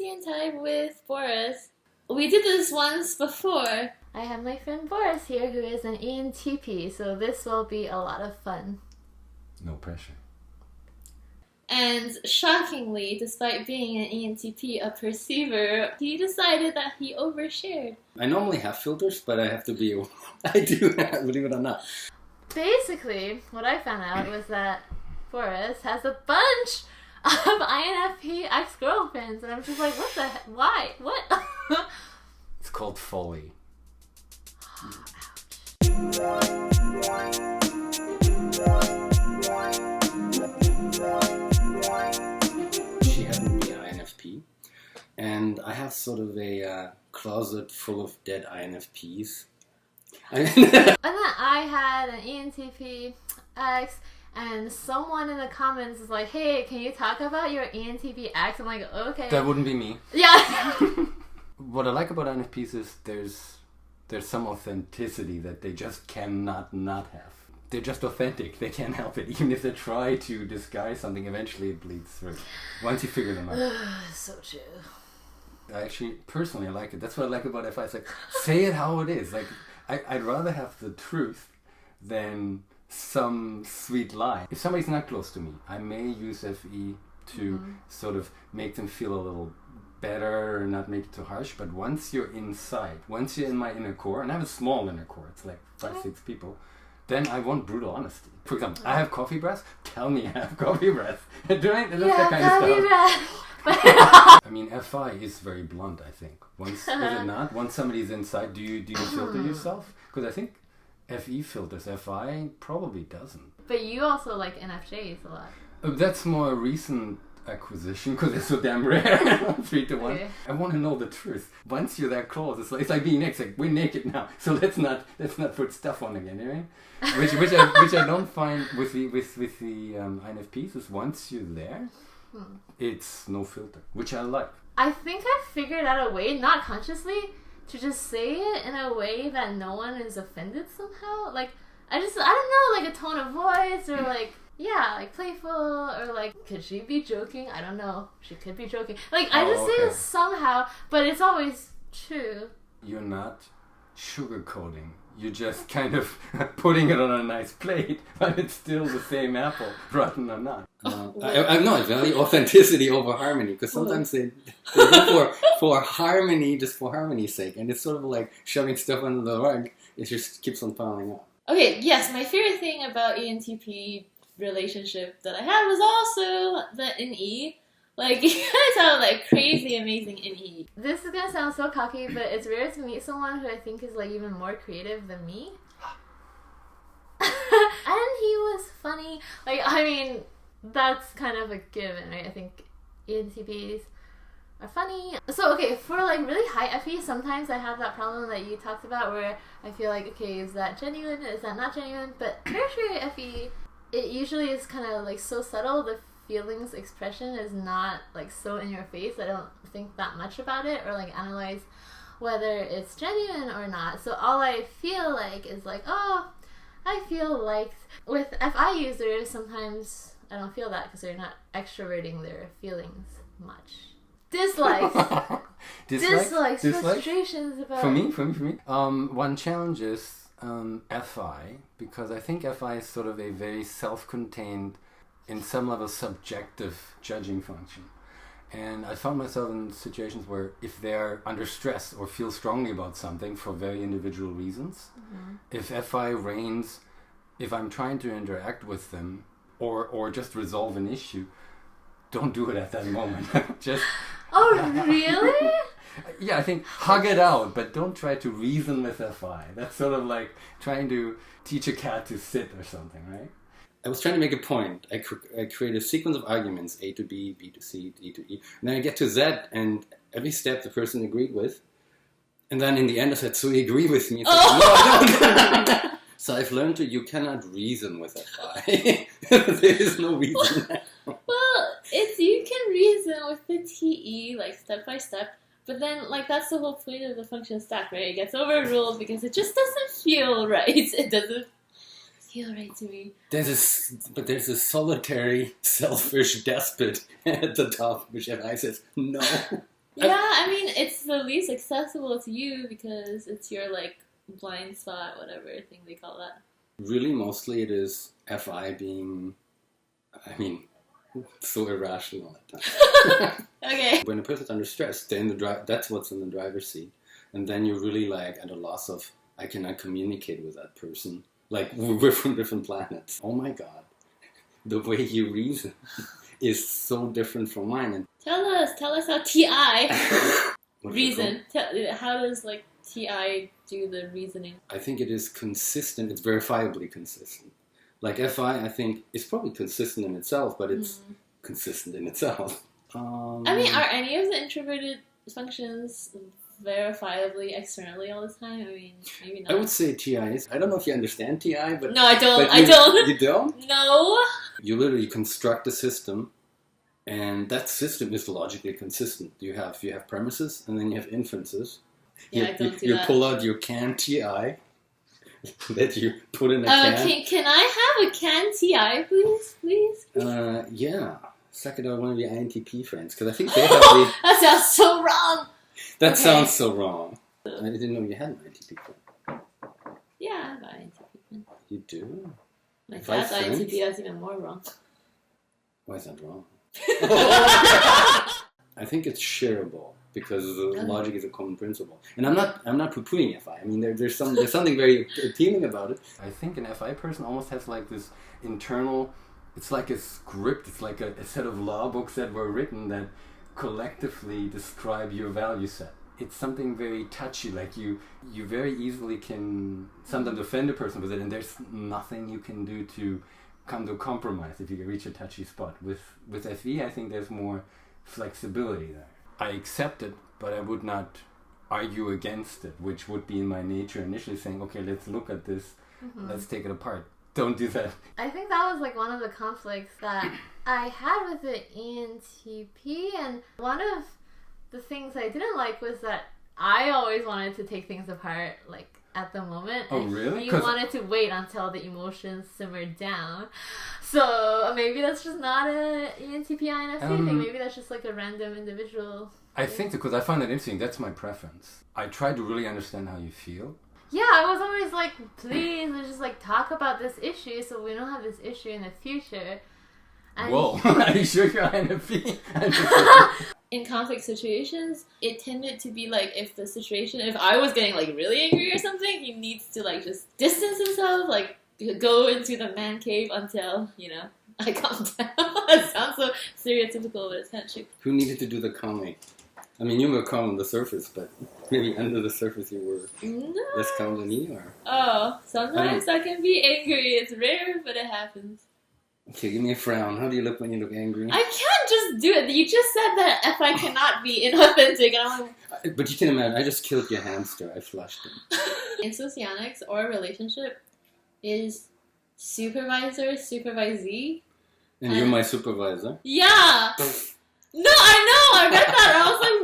Cartesian type with Boris. We did this once before. I have my friend Boris here who is an ENTP, so this will be a lot of fun. No pressure. And shockingly, despite being an ENTP, a perceiver, he decided that he overshared. I normally have filters, but I have to be... I do, believe it or not. Basically, what I found out was that Boris has a bunch of INFP ex-girlfriends, and I'm just like, what the heck? Why? What? It's called folly. She happened to be an INFP, and I have sort of a closet full of dead INFPs. And then I had an ENTP ex, and someone in the comments is like, hey, can you talk about your ENTP ex? I'm like, okay. That wouldn't be me. Yeah. What I like about INFPs is there's some authenticity that they just cannot not have. They're just authentic. They can't help it. Even if they try to disguise something, eventually it bleeds through. Once you figure them out. So true. I actually, personally, I like it. That's what I like about FI. It's like, say it how it is. Like, I'd rather have the truth than some sweet lie. If somebody's not close to me, I may use FE to sort of make them feel a little better or not make it too harsh. But once you're inside, once you're in my inner core, and I have a small inner core, it's like 5-6 people, then I want brutal honesty. For example, I have coffee breath. Tell me I have coffee breath. That kind of stuff. I mean, FI is very blunt, I think. Once, is it not? Once somebody's inside, do you filter yourself? Because I think FE filters, FI probably doesn't. But you also like NFJs a lot. That's more a recent acquisition because it's so damn rare. 3 to 1. Okay. I want to know the truth. Once you're that close, it's like being naked. Like, we're naked now, so let's not put stuff on again, you know? Which I don't find with the INFPs is once you're there, it's no filter, which I like. I think I figured out a way, not consciously, to just say it in a way that no one is offended somehow. Like, I don't know, like a tone of voice or like, yeah, like playful or like, could she be joking? I don't know. She could be joking. Like, I just say it somehow, but it's always true. You're not sugarcoating. You're just kind of putting it on a nice plate, but it's still the same apple, rotten or not. I value authenticity over harmony, because sometimes they go for harmony just for harmony's sake, and it's sort of like shoving stuff under the rug. It just keeps on piling up. Okay, yes, my favorite thing about ENTP relationship that I had was also the NE. Like, you guys have, like, crazy, amazing NE. This is gonna sound so cocky, but it's rare to meet someone who I think is, like, even more creative than me. And he was funny. Like, I mean, that's kind of a given, right? I think ENTPs are funny. So, okay, for, like, really high FE, sometimes I have that problem that you talked about where I feel like, okay, is that genuine? Is that not genuine? But tertiary FE, it usually is kind of, like, so subtle. The feelings expression is not like so in your face. I don't think that much about it or like analyze whether it's genuine or not. So all I feel like is like, oh, I feel like. With FI users, sometimes I don't feel that because they're not extroverting their feelings much. Dislikes. Dislikes, frustrations about... For me. One challenge is FI, because I think FI is sort of a very self-contained, in some level, subjective judging function. And I found myself in situations where if they're under stress or feel strongly about something for very individual reasons, if FI reigns, if I'm trying to interact with them or just resolve an issue, don't do it at that moment. Just... Oh, really? Yeah, I think hug it out, but don't try to reason with FI. That's sort of like trying to teach a cat to sit or something, right? I was trying to make a point. I create a sequence of arguments, A to B, B to C, D to E. And then I get to Z, and every step the person agreed with. And then in the end I said, so you agree with me? It's like, no, I don't. So I've learned you cannot reason with FI. There is no reason. Well, you can reason with the TE, like step by step. But then, like, that's the whole point of the function stack, right? It gets overruled because it just doesn't feel right. It doesn't feel right to me. There's a solitary, selfish despot at the top, which FI says, no. Yeah, I mean, it's the least accessible to you because it's your, like, blind spot, whatever thing they call that. Really, mostly it is FI being, I mean, so irrational at times. Okay. When a person's under stress, then that's what's in the driver's seat. And then you're really like at a loss of, I cannot communicate with that person. Like, we're from different planets. Oh my god. The way you reason is so different from mine. And Tell us how TI What's it reason. How does, like, TI do the reasoning? I think it is consistent. It's verifiably consistent. Like FI, I think, is probably consistent in itself, but it's consistent in itself. I mean, are any of the introverted functions verifiably externally all the time? I mean, maybe not. I would say TI is. I don't know if you understand TI, but no, I don't. but I don't. You don't? No. You literally construct a system, and that system is logically consistent. You have premises, and then you have inferences. Yeah, I don't do you that. pull out your can TI that you put in a can. Can I have a can TI, please? Yeah. Suck it out one of your INTP friends, because I think they have the... That sounds so wrong. That Okay. sounds so wrong. I didn't know you had an INTP friend. Yeah, I have an INTP. You do? My Five dad's INTP, friends? that's even more wrong. Why is that wrong? I think it's shareable because the logic is a common principle, and I'm not poo-pooing FI. I mean, there's something very appealing about it. I think an FI person almost has like this internal. It's like a script. It's like a set of law books that were written that collectively describe your value set. It's something very touchy. Like you very easily can sometimes offend a person with it, and there's nothing you can do to come to a compromise if you reach a touchy spot. With FE, I think there's more flexibility there. I accept it, but I would not argue against it, which would be in my nature initially saying, okay, let's look at this, let's take it apart. Don't do that. I think that was like one of the conflicts that I had with the ENTP, and one of the things I didn't like was that I always wanted to take things apart, like, at the moment. Oh, really? You wanted to wait until the emotions simmered down. So maybe that's just not a ENTP INFP thing. Maybe that's just like a random individual. I think because I find it interesting. That's my preference. I try to really understand how you feel. Yeah, I was always like, please, let's just like talk about this issue so we don't have this issue in the future. And Whoa, are you sure you're INFP? in conflict situations, it tended to be like if I was getting like really angry or something, he needs to like just distance himself, like go into the man cave until, I calm down. It sounds so stereotypical, but it's kind of true. Who needed to do the calming? I mean, you were calm on the surface, but maybe under the surface you were less calm than me, or? Oh, sometimes I can be angry. It's rare, but it happens. Okay, give me a frown. How do you look when you look angry? I can't just do it. You just said that if I cannot be inauthentic, and I'm like... But you can imagine, I just killed your hamster. I flushed him. In socionics or relationship is supervisor, supervisee. And you're my supervisor? Yeah! No, I know! I read that and I was like,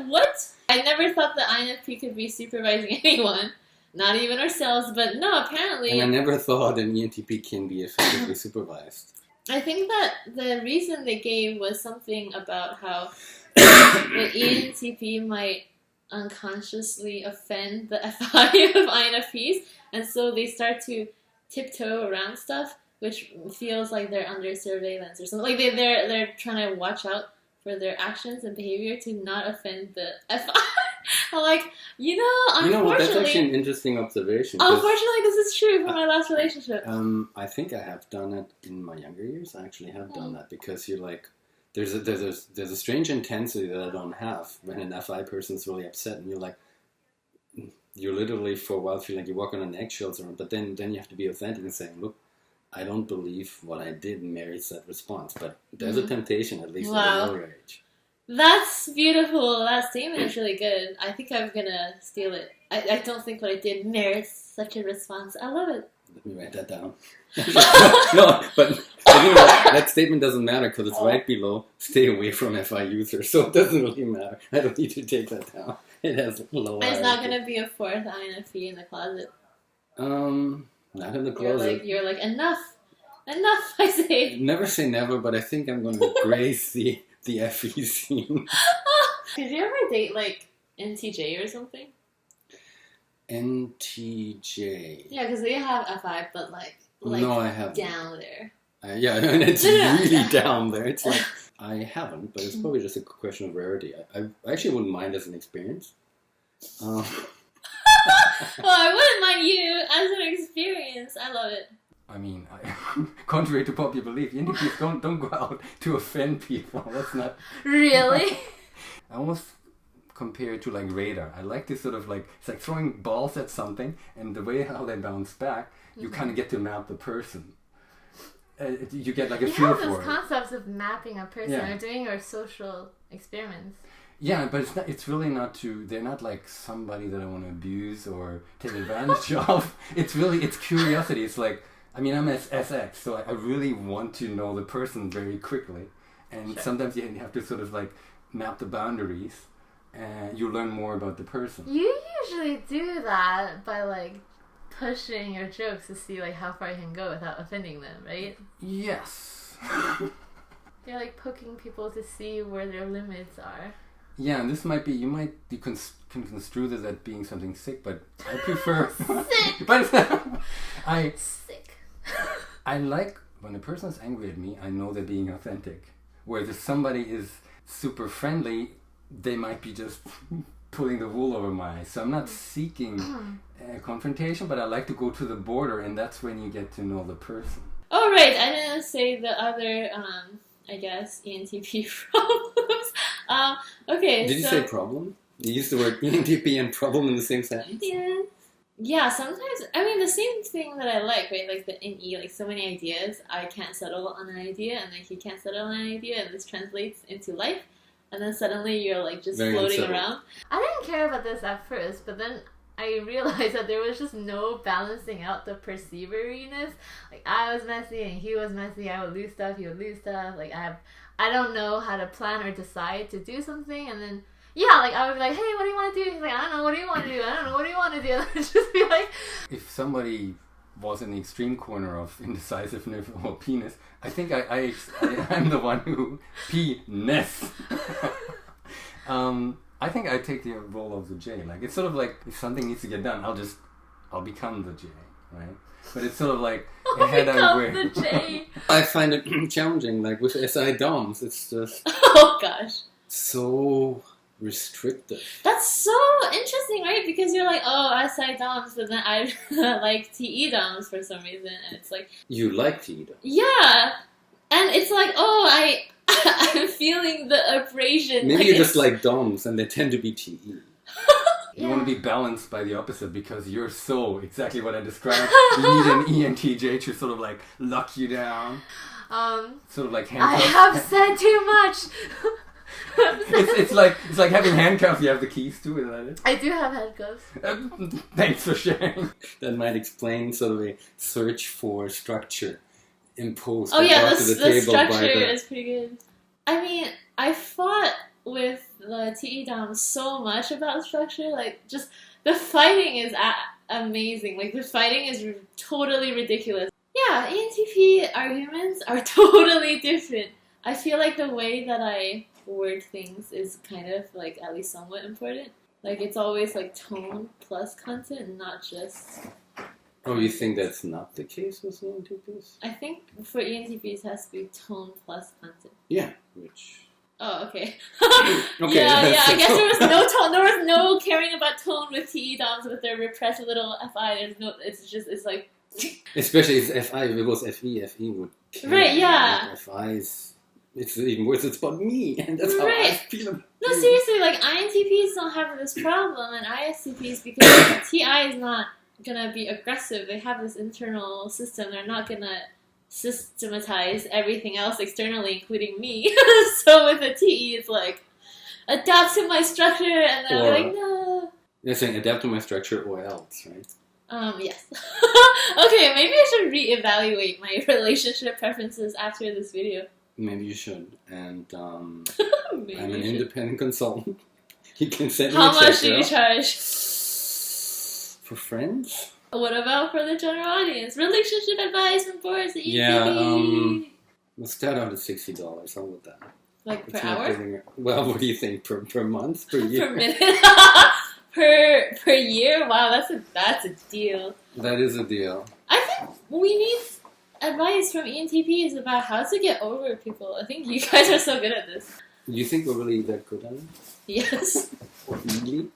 what? I never thought that INFP could be supervising anyone. Not even ourselves, but no, apparently... And I never thought an ENTP can be effectively supervised. I think that the reason they gave was something about how the ENTP might unconsciously offend the FI of INFPs, and so they start to tiptoe around stuff, which feels like they're under surveillance or something. Like they're trying to watch out for their actions and behavior to not offend the FI. I'm like, unfortunately... You know what, that's actually an interesting observation. Unfortunately, this is true for my last relationship. I think I have done it in my younger years. I actually have done that because you're like, there's a strange intensity that I don't have when an FI person's really upset, and you're like, you're literally for a while feel like you're walking on eggshells around, but then you have to be authentic and saying, look, I don't believe what I did merits that response, but there's a temptation, at least at a lower age. That's beautiful. That statement is really good. I think I'm gonna steal it. I don't think what I did merits such a response. I love it. Let me write that down. No, but that statement doesn't matter because it's right below stay away from FI users, so it doesn't really matter. I don't need to take that down. It has low. There's not gonna be a fourth INFP in the closet. Not in the closet. You're like enough, I say. Never say never, but I think I'm going to grace the FE scene. Did you ever date like NTJ or something? NTJ. Yeah, because they have FI, but like no, I haven't. Down there. Yeah, and it's really down there. It's like, I haven't, but it's probably just a question of rarity. I actually wouldn't mind as an experience. Well, I wouldn't mind you as an experience. I love it. I mean, contrary to popular belief, ENTPs don't go out to offend people. That's not... Really? I almost compare it to like radar. I like this sort of like, it's like throwing balls at something, and the way how they bounce back, you kind of get to map the person. You get like a feel for it. You have those concepts of mapping a person or doing your social experiments. Yeah, but it's really not they're not like somebody that I want to abuse or take advantage of. It's curiosity. It's like, I mean, I'm SX, so I really want to know the person very quickly. And sometimes you have to sort of like map the boundaries, and you learn more about the person. You usually do that by like pushing your jokes to see like how far you can go without offending them, right? Yes. You're like poking people to see where their limits are. Yeah, and this might be, you might can construe this as being something sick, but I prefer... Sick! But Sick. I like, when a person is angry at me, I know they're being authentic. Whereas if somebody is super friendly, they might be just pulling the wool over my eyes. So I'm not seeking confrontation, but I like to go to the border, and that's when you get to know the person. Oh, right. I didn't say the other, I guess, ENTP problems. Okay, Did you say problem? You used the word ENTP and problem in the same sentence? Yeah. Yeah, sometimes, I mean, the same thing that I like, right? Like the NE, like so many ideas. I can't settle on an idea, and then he can't settle on an idea, and this translates into life. And then suddenly you're like just very floating around. I didn't care about this at first, but then I realized that there was just no balancing out the perceiveriness. Like I was messy and he was messy. I would lose stuff, he would lose stuff. Like I don't know how to plan or decide to do something, and then like I would be like, hey, what do you want to do? He's like, I don't know, what do you want to do? I don't know, what do you want to do? And I'd just be like, if somebody was in the extreme corner of indecisiveness or penis, I think I'm the one who penis. I think I take the role of the J. Like it's sort of like if something needs to get done, I'll become the J, right? But it's sort of like the J. I find it challenging. Like with SI DOMs, it's just oh gosh, so restrictive. That's so interesting, right? Because you're like, oh, SI DOMs, but then I like TE DOMs for some reason, and it's like you like TE DOMs. Yeah, and it's like, oh, I'm feeling the abrasion. Maybe you just like DOMs, and they tend to be TE. You want to be balanced by the opposite because you're so exactly what I described. You need an ENTJ to sort of like lock you down. Sort of like handcuffs. I have said too much. it's like having handcuffs. You have the keys too, isn't it? I do have handcuffs. Thanks for sharing. That might explain sort of a search for structure imposed. Oh yeah, the structure is pretty good. I mean, I fought with the TE DOM so much about structure. Like, just the fighting is amazing. Like, the fighting is totally ridiculous. Yeah, ENTP arguments are totally different. I feel like the way that I word things is kind of like at least somewhat important. Like it's always like tone plus content, not just. Oh, you think that's not the case with ENTPs? I think for ENTPs it has to be tone plus content. Yeah, which. Oh, okay. Okay. Yeah. I guess there was no tone. There was no caring about tone with TE DOMs with their repressed little FI. There's no. It's like. Especially if FI, if it was FE would. Right. Yeah. Like FI's. It's even worse. It's about me, and that's how I feel. No, seriously, like INTPs don't have this problem, and ISTPs, because TI is not gonna be aggressive. They have this internal system. They're not gonna systematize everything else externally, including me. So with a TE, it's like adapt to my structure, and then I'm like, no. You're saying adapt to my structure or else, right? Yes. Okay, maybe I should reevaluate my relationship preferences after this video. Maybe you should. And I'm an independent consultant. You can send me How much do you charge? For friends? What about for the general audience? Relationship advice from boards at ENTP. Yeah, we'll start out at $60. How about that? Like per It's not hour? getting- Well, what do you think? Per month? Per year? Per minute? per year? Wow, that's a deal. That is a deal. I think we need advice from ENTPs about how to get over people. I think you guys are so good at this. You think we're really that good at it? Yes. Really?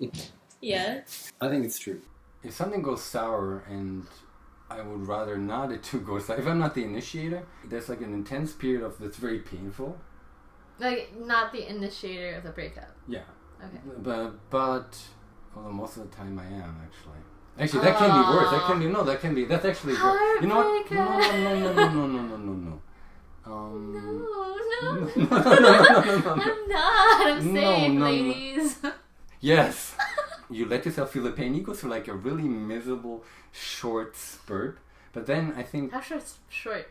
Yeah. I think it's true. If something goes sour and I would rather not it to go sour, if I'm not the initiator, there's like an intense period of that's very painful. Like, not the initiator of the breakup. Yeah. Okay. But although most of the time I am actually. Actually, that can be worse. That's actually worse. You know what? No. No. I'm not. I'm safe, ladies. Yes. You let yourself feel the pain. You go through like a really miserable short spurt. But then I think... How short?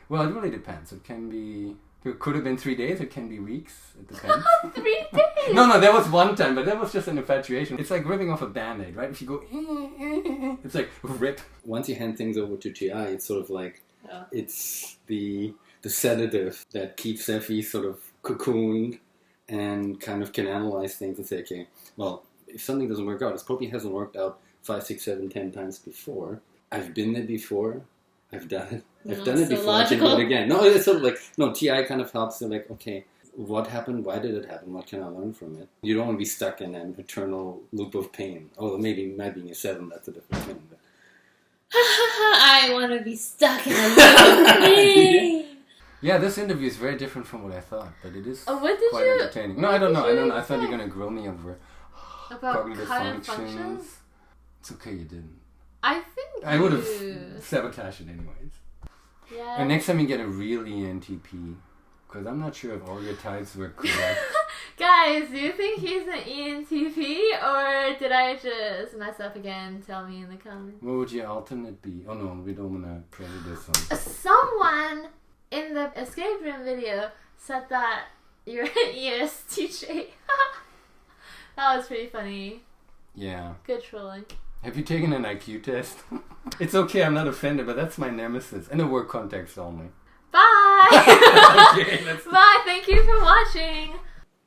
Well, it really depends. It can be... It could have been 3 days. It can be weeks. It depends. 3 days? No, that was one time. But that was just an infatuation. It's like ripping off a Band-Aid, right? If you go... It's like rip. Once you hand things over to TI, it's sort of like... Oh. It's the sedative that keeps Effie sort of cocooned and kind of can analyze things and say, okay, well, if something doesn't work out, it probably hasn't worked out 5, 6, 7, 10 times before. I've been there before. I've done it. I've done it so before. I can do it again. No, it's sort of like, TI kind of helps. They're like, okay, what happened? Why did it happen? What can I learn from it? You don't want to be stuck in an eternal loop of pain. Although maybe not being a 7, that's a different thing. But. I want to be stuck in a loop of pain. Yeah, this interview is very different from what I thought, but it is what did quite entertaining. No, I don't know. I thought you were going to grill me over about cognitive cognitive functions. It's okay, you didn't. I think I would have sabotaged it anyways. Yeah. And next time you get a real ENTP, because I'm not sure if all your types were correct. Guys, do you think he's an ENTP or did I just mess up again? Tell me in the comments. What would your alternate be? Oh no, we don't want to play this one. Someone in the escape room video said that you're an ESTJ. That was pretty funny. Yeah. Good trolling. Have you taken an IQ test? It's okay, I'm not offended, but that's my nemesis. In a work context only. Bye! Okay, Bye, thank you for watching.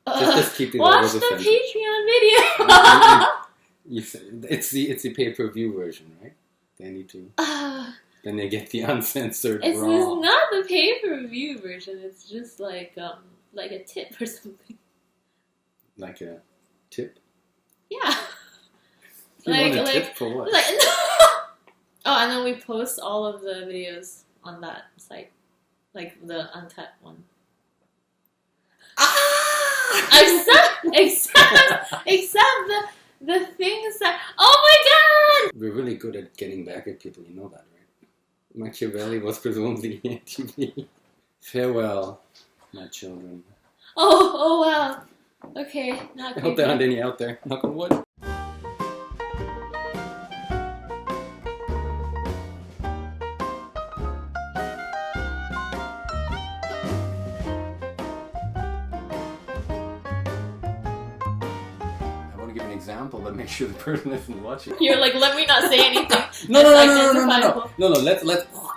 Just keep Watch the Patreon video. It's the pay-per-view version, right? They need to. Then they get the uncensored It's raw. not the pay-per-view version. It's just like a tip or something. Like a tip? Yeah. You want a tip for what? Oh, and then we post all of the videos on that site, like the uncut one. Except the things that. Oh my god! We're really good at getting back at people. You know that, right? Machiavelli was presumably ENTP. Farewell, my children. Oh wow. Okay, not I hope there aren't any out there. Knock on wood. Example, but make sure the person isn't watching. You're like, let me not say anything. No. Let's.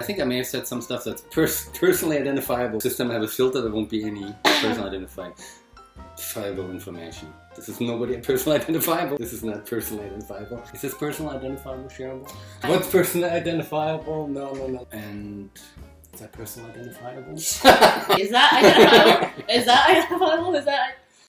I think I may have said some stuff that's personally identifiable. This time I have a filter. There won't be any personally identifiable information. This is nobody personally identifiable. This is not personally identifiable. Is this personally identifiable, shareable? What's personally identifiable? No. And is that personally identifiable? Is that identifiable? Is that identifiable? Is that